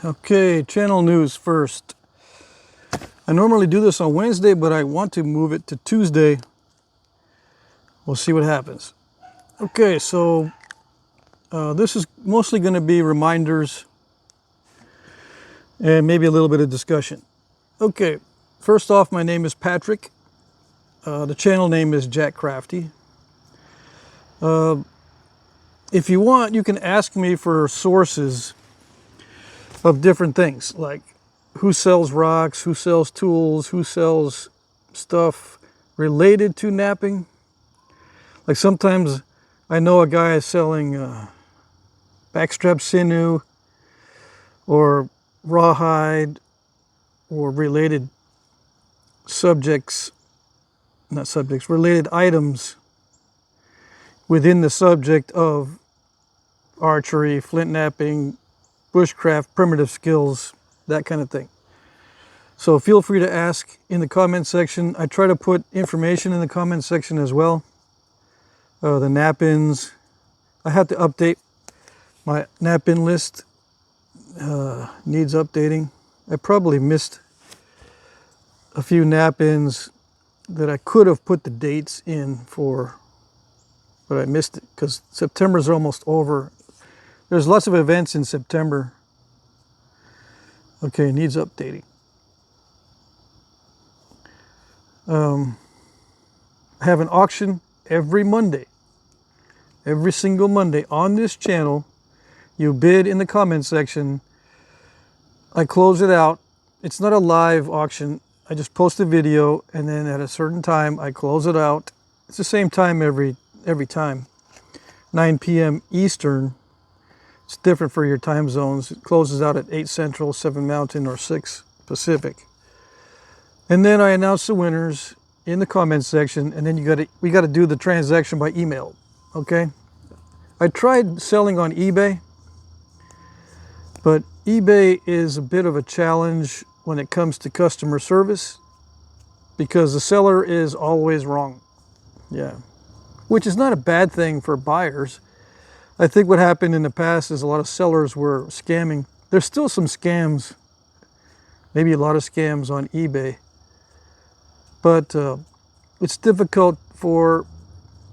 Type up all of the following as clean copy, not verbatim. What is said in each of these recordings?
Okay, channel news first. I normally do this on Wednesday, but I want to move it to Tuesday. We'll see what happens. Okay, so this is mostly going to be reminders and maybe a little bit of discussion. Okay, first off, my name is Patrick. The channel name is Jack Crafty. If you want, you can ask me for sources of different things, like who sells rocks, who sells tools, who sells stuff related to knapping. Like sometimes I know a guy is selling backstrap sinew or rawhide or related related items within the subject of archery, flint knapping, bushcraft, primitive skills, that kind of thing. So feel free to ask in the comment section. I try to put information in the comment section as well. The nap-ins. I have to update my nap-in list. Needs updating. I probably missed a few nap-ins that I could have put the dates in for, but I missed it because September's almost over. There's lots of events in September. Okay, needs updating. I have an auction every Monday. Every single Monday on this channel. You bid in the comment section. I close it out. It's not a live auction. I just post a video and then at a certain time I close it out. It's the same time every time. 9 p.m. Eastern. It's different for your time zones. It closes out at 8 Central, 7 Mountain, or 6 Pacific. And then I announce the winners in the comment section, and then we got to do the transaction by email. Okay? I tried selling on eBay, but eBay is a bit of a challenge when it comes to customer service because the seller is always wrong. Yeah. Which is not a bad thing for buyers. I think what happened in the past is a lot of sellers were scamming. There's still some scams, maybe a lot of scams on eBay. But it's difficult for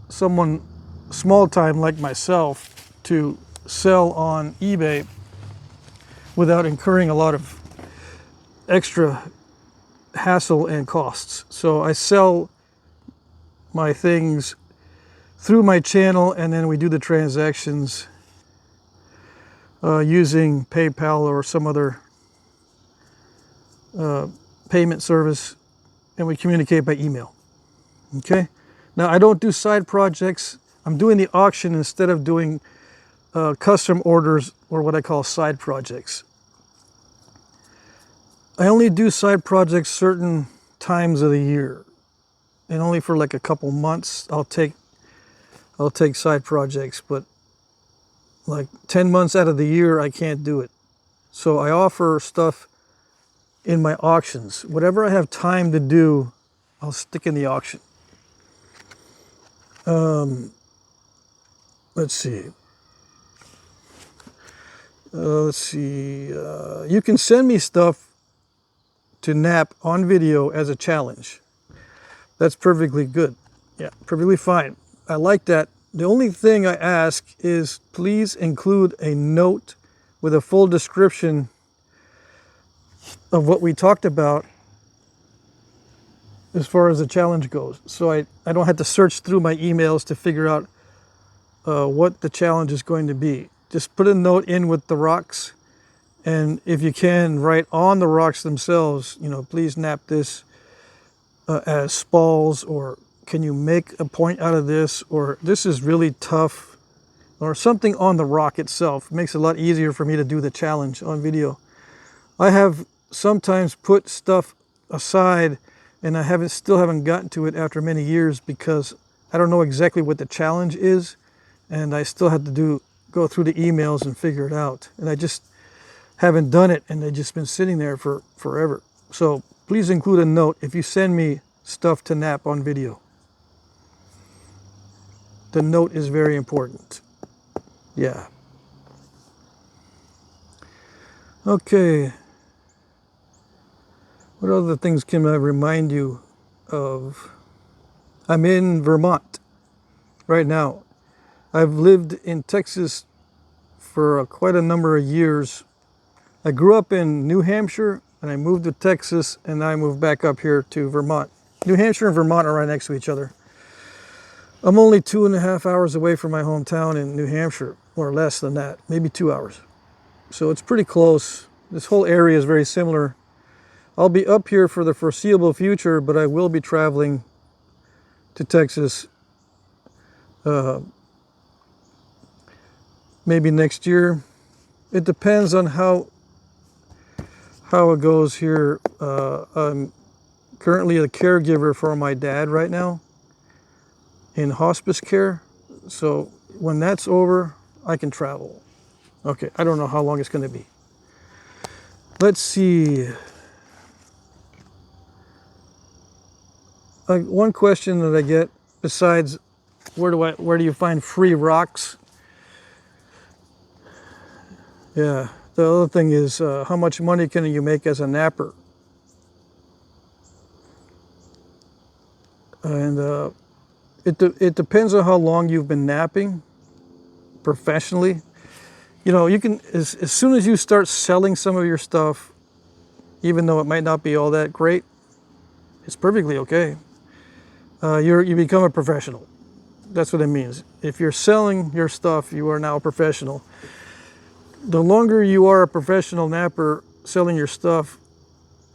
someone small time like myself to sell on eBay without incurring a lot of extra hassle and costs. So I sell my things through my channel and then we do the transactions using PayPal or some other payment service, and we communicate by email. Okay? Now I don't do side projects. I'm doing the auction instead of doing custom orders or what I call side projects. I only do side projects certain times of the year, and only for like a couple months I'll take side projects, but like 10 months out of the year I can't do it. So I offer stuff in my auctions. Whatever I have time to do, I'll stick in the auction. Let's see. You can send me stuff to nap on video as a challenge. That's perfectly good. Yeah, perfectly fine. I like that. The only thing I ask is please include a note with a full description of what we talked about as far as the challenge goes. So I don't have to search through my emails to figure out what the challenge is going to be. Just put a note in with the rocks, and if you can, write on the rocks themselves, you know, please nap this as spalls, or can you make a point out of this, or this is really tough, or something on the rock itself. It makes it a lot easier for me to do the challenge on video. I have sometimes put stuff aside and I still haven't gotten to it after many years because I don't know exactly what the challenge is, and I still have to go through the emails and figure it out. And I just haven't done it, and they've just been sitting there for forever. So please include a note if you send me stuff to nap on video. The note is very important. Yeah. Okay. What other things can I remind you of? I'm in Vermont right now. I've lived in Texas for quite a number of years. I grew up in New Hampshire and I moved to Texas and I moved back up here to Vermont. New Hampshire and Vermont are right next to each other. I'm only 2.5 hours away from my hometown in New Hampshire, or less than that, maybe 2 hours. So it's pretty close. This whole area is very similar. I'll be up here for the foreseeable future, but I will be traveling to Texas maybe next year. It depends on how it goes here. I'm currently a caregiver for my dad right now in hospice care. So when that's over, I can travel. Okay, I don't know how long it's going to be. Let's see. One question that I get, besides where do you find free rocks? Yeah, the other thing is how much money can you make as a napper? And it depends on how long you've been napping professionally. You know, you can, as soon as you start selling some of your stuff, even though it might not be all that great, it's perfectly okay. You become a professional. That's what it means. If you're selling your stuff, you are now a professional. The longer you are a professional napper selling your stuff,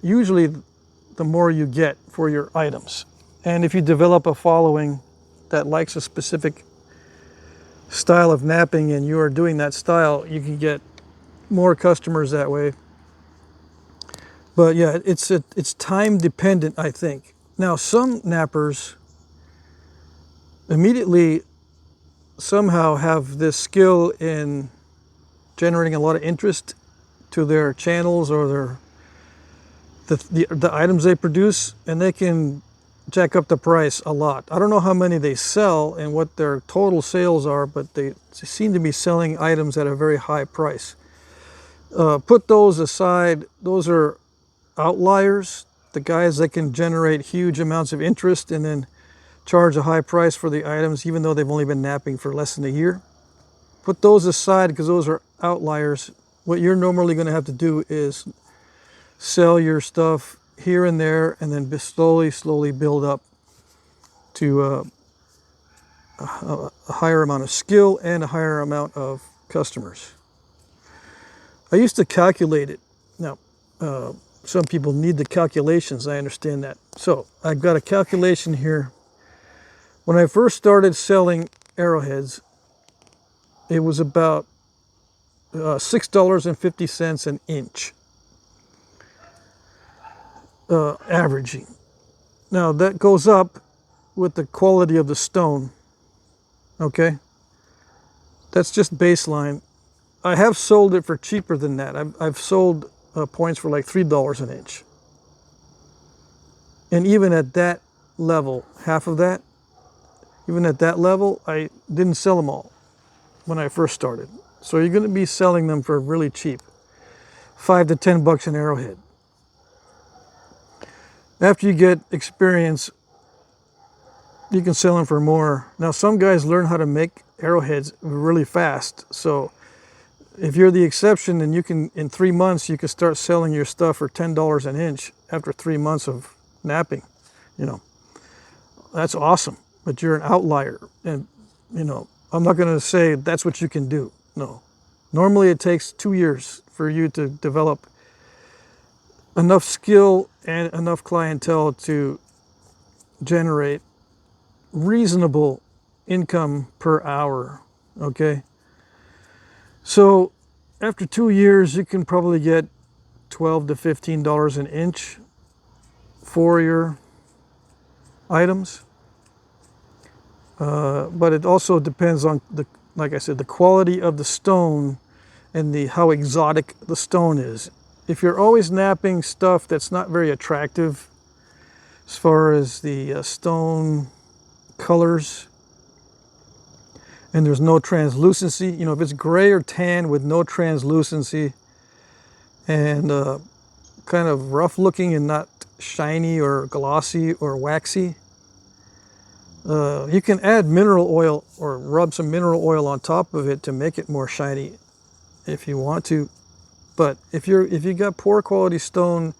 usually the more you get for your items. And if you develop a following that likes a specific style of napping and you are doing that style, you can get more customers that way. But yeah, it's time dependent, I think. Now, some nappers immediately somehow have this skill in generating a lot of interest to their channels or the items they produce, and they can jack up the price a lot. I don't know how many they sell and what their total sales are, but they seem to be selling items at a very high price. Put those aside. Those are outliers. The guys that can generate huge amounts of interest and then charge a high price for the items even though they've only been napping for less than a year. Put those aside because those are outliers. What you're normally going to have to do is sell your stuff here and there and then slowly build up to a higher amount of skill and a higher amount of customers. I used to calculate it. Now, some people need the calculations, I understand that. So I've got a calculation here. When I first started selling arrowheads, it was about $6.50 an inch, averaging. Now that goes up with the quality of the stone, okay? That's just baseline. I have sold it for cheaper than that. I've sold points for like $3 an inch. And even at that level, half of that, even at that level, I didn't sell them all when I first started. So you're going to be selling them for really cheap, $5 to $10 an arrowhead. After you get experience, you can sell them for more. Now, some guys learn how to make arrowheads really fast. So if you're the exception, then you can, in 3 months, you can start selling your stuff for $10 an inch after 3 months of napping. You know, that's awesome, but you're an outlier. And, you know, I'm not going to say that's what you can do. No. Normally it takes 2 years for you to develop enough skill and enough clientele to generate reasonable income per hour, okay? So after 2 years, you can probably get $12 to $15 an inch for your items. But it also depends on, like I said, the quality of the stone and how exotic the stone is. If you're always napping stuff that's not very attractive as far as the stone colors, and there's no translucency, you know, if it's gray or tan with no translucency and kind of rough looking and not shiny or glossy or waxy. You can add mineral oil or rub some mineral oil on top of it to make it more shiny if you want to. But if you got poor quality stone,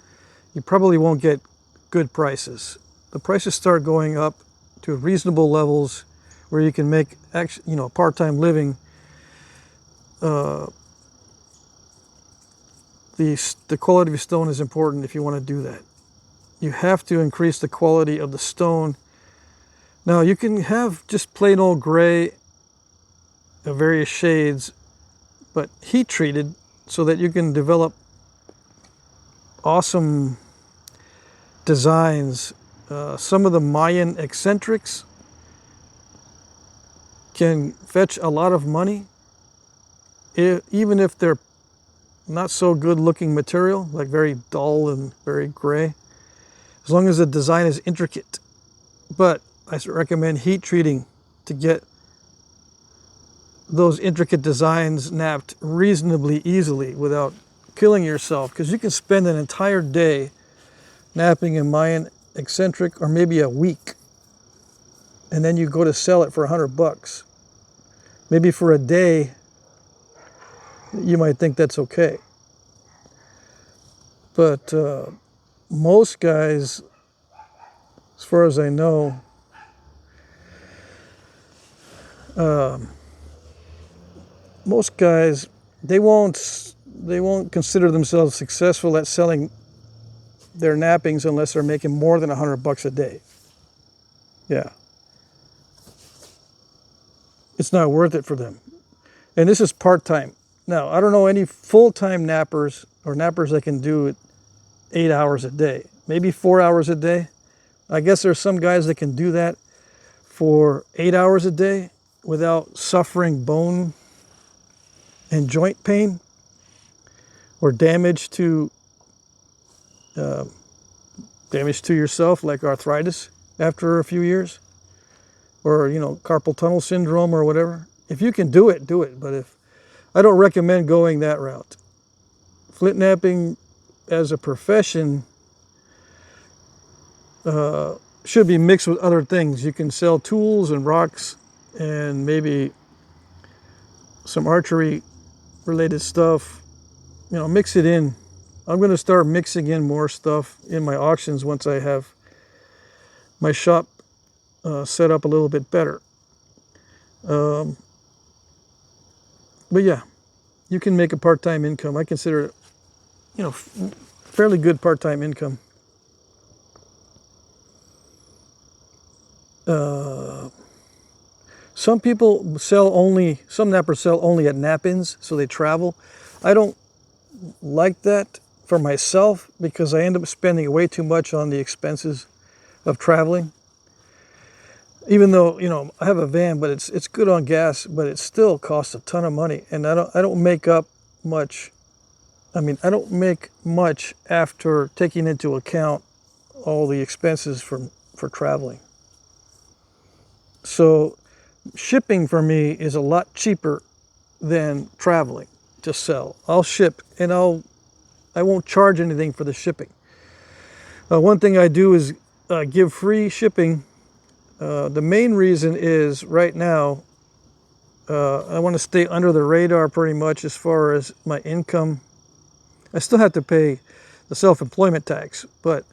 you probably won't get good prices. The prices start going up to reasonable levels where you can make part-time living. The quality of stone is important if you want to do that. You have to increase the quality of the stone. Now you can have just plain old gray of various shades, but heat treated so that you can develop awesome designs. Some of the Mayan eccentrics can fetch a lot of money, even if they're not so good looking material, like very dull and very gray, as long as the design is intricate. But I recommend heat treating to get those intricate designs knapped reasonably easily without killing yourself, because you can spend an entire day knapping a Mayan eccentric, or maybe a week, and then you go to sell it for $100. Maybe for a day you might think that's okay, but most guys, as far as I know, most guys, they won't consider themselves successful at selling their knappings unless they're making more than $100 a day. Yeah, it's not worth it for them. And this is part-time. Now, I don't know any full-time knappers or knappers that can do it 8 hours a day, maybe 4 hours a day. I guess there's some guys that can do that for 8 hours a day without suffering bone and joint pain or damage to yourself, like arthritis after a few years, or carpal tunnel syndrome or whatever. If you can do it, do it. But I don't recommend going that route. Flint knapping as a profession should be mixed with other things. You can sell tools and rocks and maybe some archery related stuff. Mix it in. I'm going to start mixing in more stuff in my auctions once I have my shop set up a little bit better. But yeah, you can make a part-time income. I consider it, fairly good part-time income. Some nappers sell only at nap-ins, so they travel. I don't like that for myself because I end up spending way too much on the expenses of traveling. Even though, I have a van, but it's good on gas, but it still costs a ton of money, and I don't make up much. I don't make much after taking into account all the expenses for traveling. So shipping for me is a lot cheaper than traveling to sell. I'll ship, and I won't charge anything for the shipping. One thing I do is give free shipping. The main reason is right now I want to stay under the radar pretty much as far as my income. I still have to pay the self-employment tax, but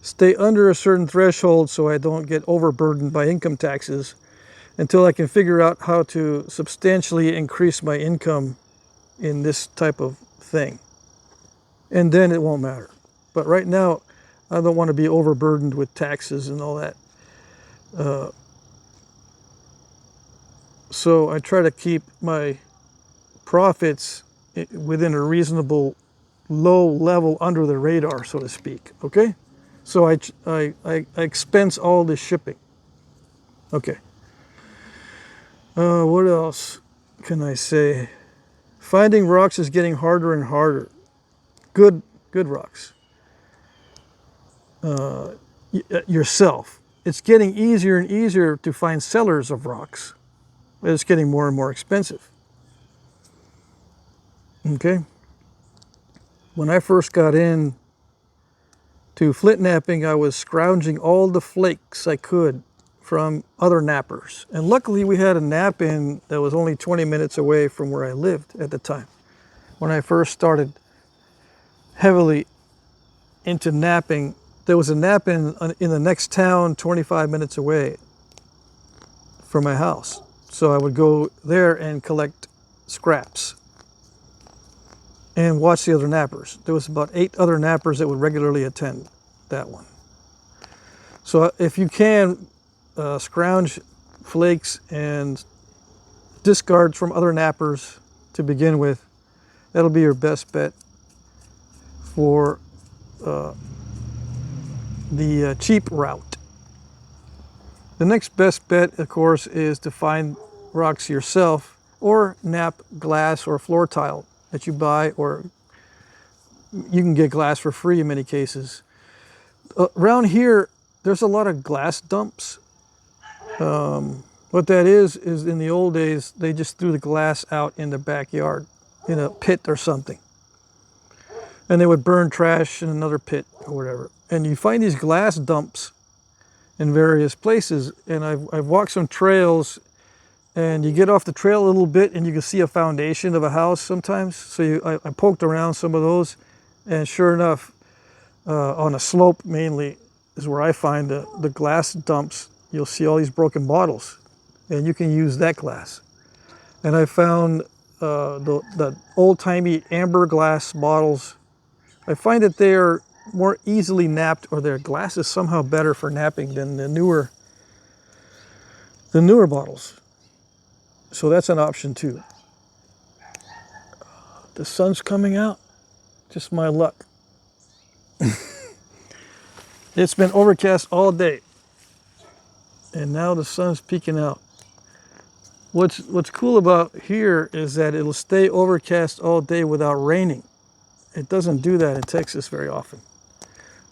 stay under a certain threshold so I don't get overburdened by income taxes until I can figure out how to substantially increase my income in this type of thing. And then it won't matter. But right now, I don't want to be overburdened with taxes and all that. So I try to keep my profits within a reasonable low level under the radar, so to speak. Okay? So I expense all the shipping. Okay. What else can I say? Finding rocks is getting harder and harder. Good rocks. Yourself. It's getting easier and easier to find sellers of rocks. It's getting more and more expensive. Okay? when I first got in to flint knapping, I was scrounging all the flakes I could from other nappers. And luckily we had a nap in that was only 20 minutes away from where I lived at the time. When I first started heavily into napping, there was a nap in the next town 25 minutes away from my house. So I would go there and collect scraps and watch the other nappers. There was about 8 other nappers that would regularly attend that one. So if you can, scrounge flakes and discards from other nappers to begin with, that'll be your best bet for the cheap route. The next best bet, of course, is to find rocks yourself or nap glass or floor tile that you buy, or you can get glass for free in many cases. Around here, there's a lot of glass dumps. What that is in the old days, they just threw the glass out in the backyard in a pit or something. And they would burn trash in another pit or whatever. And you find these glass dumps in various places. And I've walked some trails, and you get off the trail a little bit and you can see a foundation of a house sometimes. So I poked around some of those, and sure enough, on a slope mainly is where I find the glass dumps. You'll see all these broken bottles, and you can use that glass. And I found the old-timey amber glass bottles. I find that they are more easily napped, or their glass is somehow better for napping than the newer bottles. So that's an option too. The sun's coming out. Just my luck. It's been overcast all day, and now the sun's peeking out. What's cool about here is that it'll stay overcast all day without raining. It doesn't do that in Texas very often.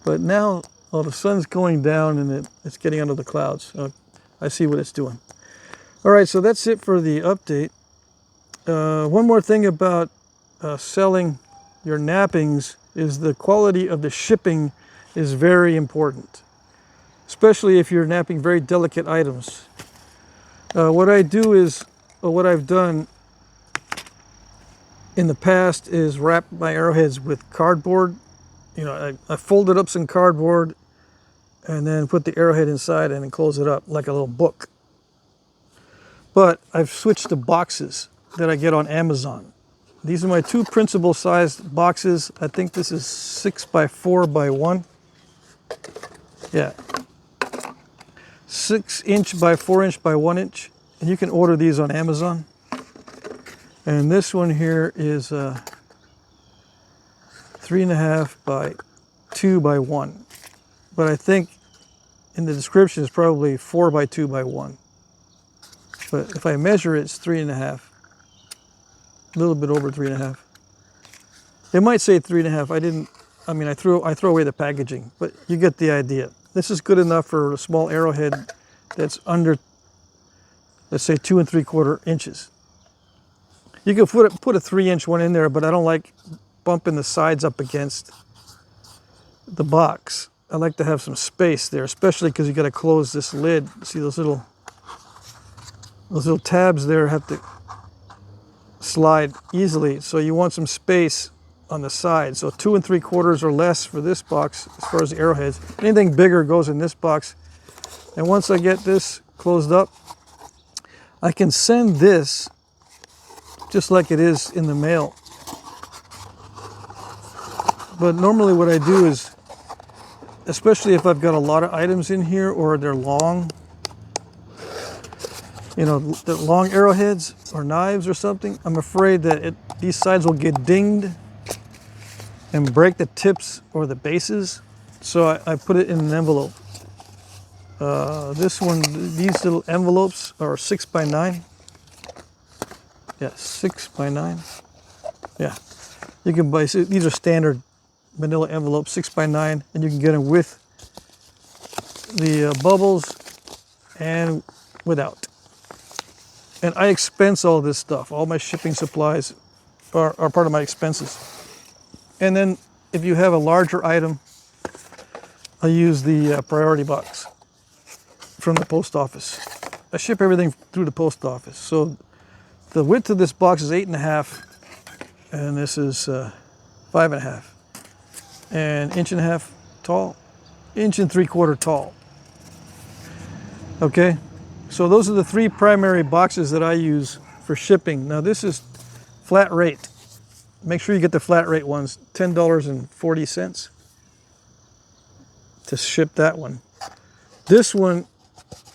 But now, the sun's going down and it's getting under the clouds. I see what it's doing. All right, so that's it for the update. One more thing about selling your nappings is the quality of the shipping is very important, especially if you're napping very delicate items. What I've done in the past is wrap my arrowheads with cardboard. You know, I folded up some cardboard and then put the arrowhead inside and then close it up like a little book. But I've switched to boxes that I get on Amazon. These are my 2 principal sized boxes. I think this is 6 by 4 by 1. Yeah. 6" by 4" by 1". And you can order these on Amazon. And this one here is 3.5 by 2 by 1. But I think in the description it's probably 4 by 2 by 1. But if I measure it, it's 3.5. A little bit over 3.5. It might say 3.5. I throw away the packaging, but you get the idea. This is good enough for a small arrowhead that's under, let's say, 2 3/4 inches. You can put a 3" one in there, but I don't like bumping the sides up against the box. I like to have some space there, especially because you got to close this lid. See those little tabs there have to slide easily, so you want some space on the side. So 2 3/4 or less for this box as far as the arrowheads. Anything bigger goes in this box. And once I get this closed up, I can send this just like it is in the mail. But normally what I do is, especially if I've got a lot of items in here or they're long, you know, the long arrowheads or knives or something, I'm afraid that these sides will get dinged and break the tips or the bases. So I put it in an envelope. These little envelopes are 6 by 9. Yeah, 6 by 9. Yeah, you can buy, these are standard manila envelopes, 6 by 9, and you can get them with the bubbles and without. And I expense all this stuff. All my shipping supplies are part of my expenses. And then if you have a larger item, I use the priority box from the post office. I ship everything through the post office. So the width of this box is 8.5, and this is 5.5, and 1.5 tall, 1.75 tall. Okay, so those are the 3 primary boxes that I use for shipping. Now this is flat rate. Make sure you get the flat rate ones, $10.40 to ship that one. This one,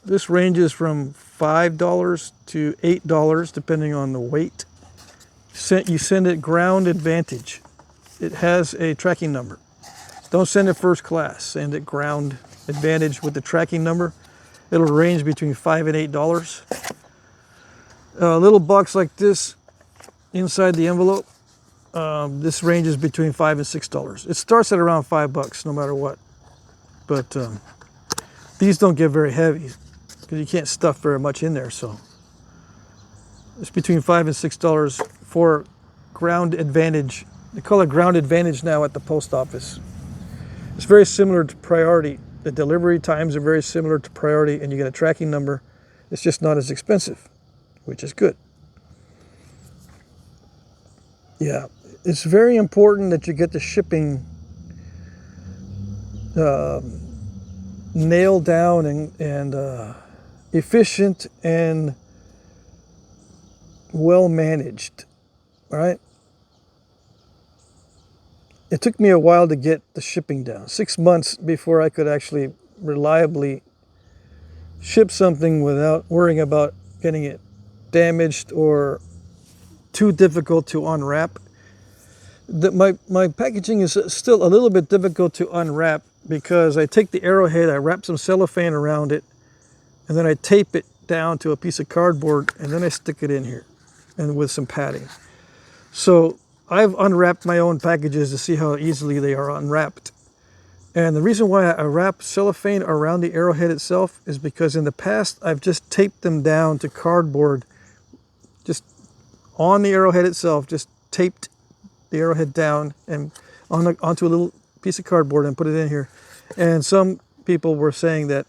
this ranges from $5 to $8 depending on the weight. You send it ground advantage. It has a tracking number. Don't send it first class. Send it ground advantage with the tracking number. It'll range between $5 and $8. A little box like this inside the envelope, this ranges between $5 and $6. It starts at around $5 no matter what. But these don't get very heavy because you can't stuff very much in there. So it's between $5 and $6 for ground advantage. They call it ground advantage now at the post office. It's very similar to priority. The delivery times are very similar to priority, and you get a tracking number. It's just not as expensive, which is good. Yeah, it's very important that you get the shipping nailed down and efficient and well managed, right? It took me a while to get the shipping down, 6 months before I could actually reliably ship something without worrying about getting it damaged or too difficult to unwrap. My packaging is still a little bit difficult to unwrap because I take the Arrowhead, I wrap some cellophane around it, and then I tape it down to a piece of cardboard, and then I stick it in here and with some padding. So I've unwrapped my own packages to see how easily they are unwrapped. And the reason why I wrap cellophane around the Arrowhead itself is because in the past I've just taped them down to cardboard, just on the Arrowhead itself, just taped the Arrowhead down and onto a little piece of cardboard and put it in here. And some people were saying that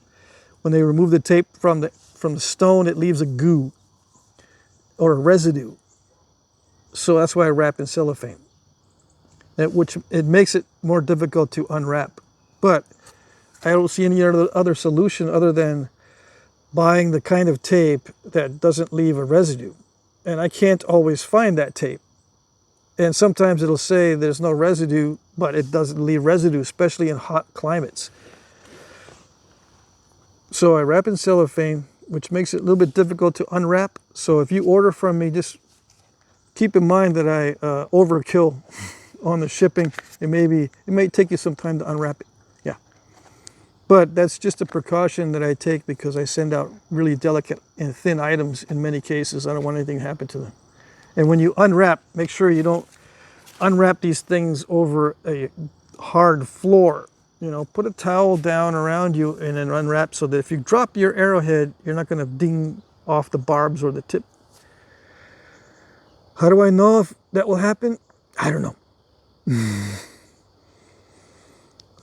when they remove the tape from the stone, it leaves a goo or a residue. So that's why I wrap in cellophane, which it makes it more difficult to unwrap. But I don't see any other solution other than buying the kind of tape that doesn't leave a residue. And I can't always find that tape. And sometimes it'll say there's no residue, but it doesn't leave residue, especially in hot climates. So I wrap in cellophane, which makes it a little bit difficult to unwrap. So if you order from me, just keep in mind that I overkill on the shipping. It may take you some time to unwrap it. Yeah. But that's just a precaution that I take because I send out really delicate and thin items in many cases. I don't want anything to happen to them. And when you unwrap, make sure you don't unwrap these things over a hard floor. You know, put a towel down around you and then unwrap so that if you drop your Arrowhead, you're not going to ding off the barbs or the tip. How do I know if that will happen? I don't know.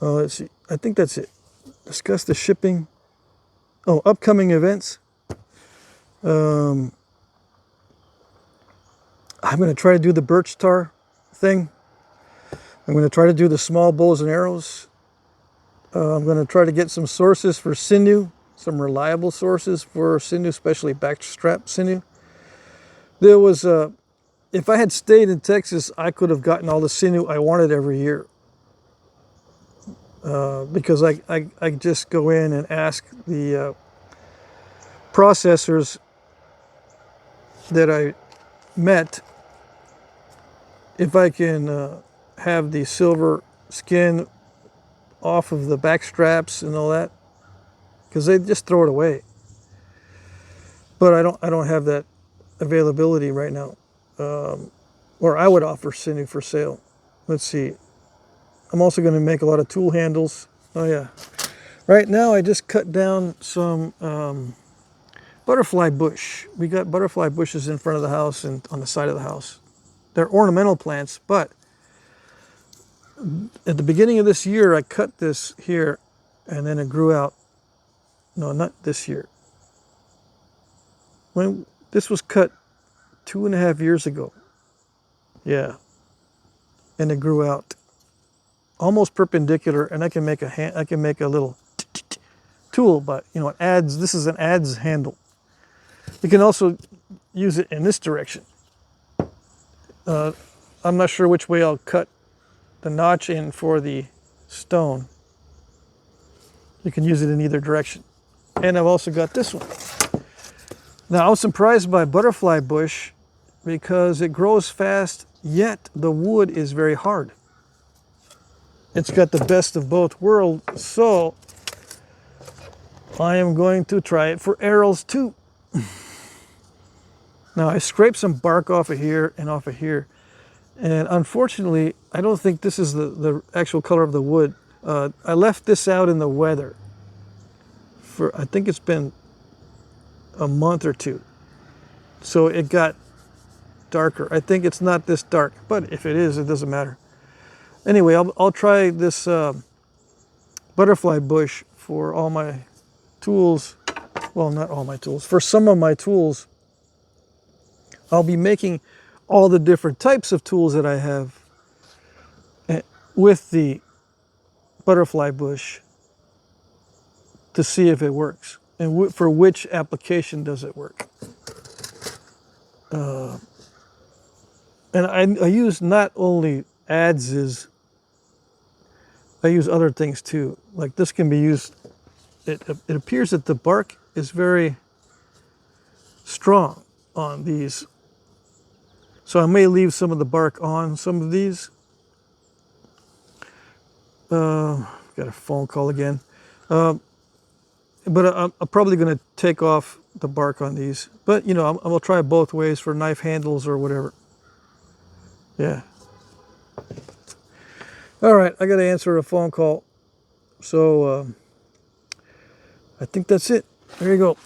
Let's see. I think that's it. Discuss the shipping. Oh, upcoming events. I'm going to try to do the birch tar thing. I'm going to try to do the small bows and arrows. I'm going to try to get some sources for sinew, some reliable sources for sinew, especially backstrap sinew. There was if I had stayed in Texas, I could have gotten all the sinew I wanted every year. Because I just go in and ask the processors that I met if I can have the silver skin off of the back straps and all that, because they just throw it away. But I don't have that availability right now. Or I would offer sinew for sale. Let's see. I'm also going to make a lot of tool handles. Oh yeah. Right now I just cut down some butterfly bush. We got butterfly bushes in front of the house and on the side of the house. They're ornamental plants, but At the beginning of this year, I cut this here, and then it grew out. No, not this year. When this was cut 2.5 years ago. Yeah, and it grew out almost perpendicular, and I can make a little tool, but you know, it adds. This is an adze handle. You can also use it in this direction. I'm not sure which way I'll cut the notch in for the stone. You can use it in either direction. And I've also got this one. Now, I was surprised by butterfly bush because it grows fast, yet the wood is very hard. It's got the best of both worlds, so I am going to try it for arrows too. Now, I scraped some bark off of here and off of here, and unfortunately, I don't think this is the actual color of the wood. I left this out in the weather for, I think it's been a month or two. So it got darker. I think it's not this dark, but if it is, it doesn't matter. Anyway, I'll try this butterfly bush for all my tools. Well, not all my tools. For some of my tools, I'll be making all the different types of tools that I have with the butterfly bush to see if it works and for which application does it work. And I use not only adzes, I use other things too. Like this can be used, it appears that the bark is very strong on these. So I may leave some of the bark on some of these. Got a phone call again. But I'm probably going to take off the bark on these. But, you know, I'm going to try both ways for knife handles or whatever. Yeah. All right, I got to answer a phone call. So I think that's it. There you go.